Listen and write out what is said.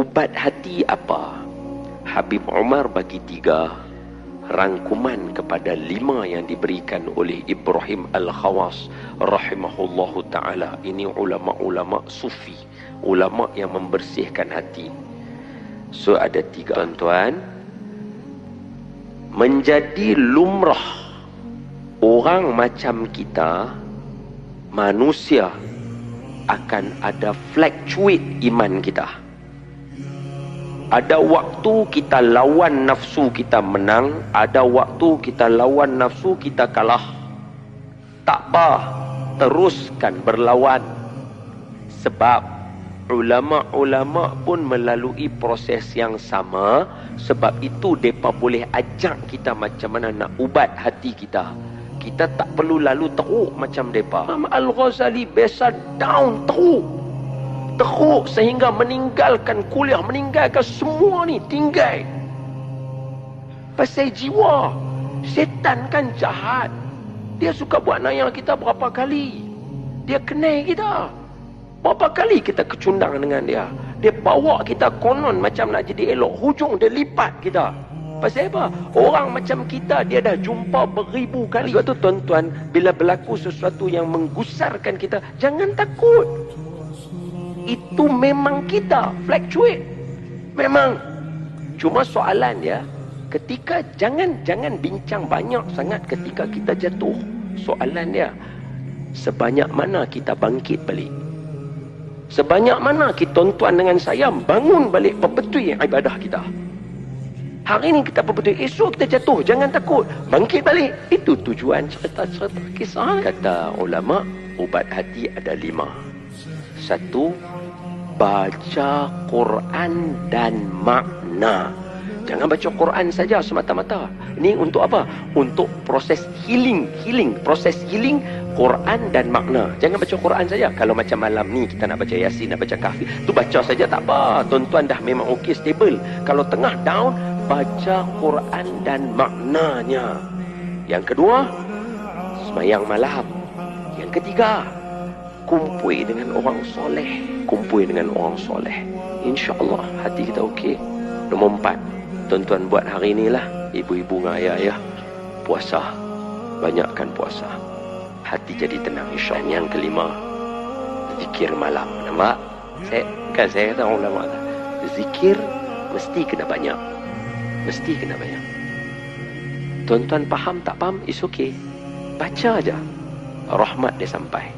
Ubat hati apa? Habib Umar bagi 3 rangkuman kepada 5 yang diberikan oleh Ibrahim Al-Khawas rahimahullahu ta'ala. Ini ulama-ulama sufi, ulama yang membersihkan hati. So ada 3, tuan-tuan. Menjadi lumrah orang macam kita, manusia, akan ada fluctuate iman kita. Ada waktu kita lawan nafsu kita menang, ada waktu kita lawan nafsu kita kalah. Tak apa, teruskan berlawan. Sebab ulama-ulama pun melalui proses yang sama. Sebab itu mereka boleh ajak kita macam mana nak ubat hati kita. Kita tak perlu lalu teruk macam mereka. Imam Al-Ghazali biasa down, teruk sehingga meninggalkan kuliah, meninggalkan semua ni, tinggal. Pasal jiwa. Setan kan jahat. Dia suka buat nayang kita berapa kali. Dia kenal kita. Berapa kali kita kecundang dengan dia. Dia bawa kita konon macam nak jadi elok. Hujung dia lipat kita. Pasal apa? Orang macam kita dia dah jumpa beribu kali. Sebab tu tuan-tuan, bila berlaku sesuatu yang menggusarkan kita, jangan takut. Itu memang kita fluctuate. Memang. Cuma soalan dia, ketika jangan bincang banyak sangat ketika kita jatuh. Soalan dia, sebanyak mana kita bangkit balik? Sebanyak mana kita, tuan-tuan dengan saya, bangun balik perpetui ibadah kita? Hari ni kita perpetui, esok kita jatuh, jangan takut, bangkit balik. Itu tujuan cerita-cerita kisah. Kata ulama, ubat hati ada 5. 1, baca Quran dan makna. Jangan baca Quran saja semata-mata. Ini untuk apa? Untuk proses healing. Proses healing Quran dan makna. Jangan baca Quran saja. Kalau macam malam ni kita nak baca Yasin, nak baca Kahfi, tu baca saja tak apa. Tuan-tuan dah memang okey, stable. Kalau tengah down, baca Quran dan maknanya. Yang kedua, sembahyang malam. Yang ketiga, kumpul dengan orang soleh. InsyaAllah hati kita okey. Nombor 4, tuan-tuan buat hari ni lah, ibu-ibu dengan ayah-ayah, puasa. Banyakkan puasa, hati jadi tenang insyaAllah. Yang kelima, zikir malam. Nampak? Saya kata orang ulama, zikir mesti kena banyak. Tuan-tuan faham tak faham, it's okay. Baca aja, rahmat dia sampai.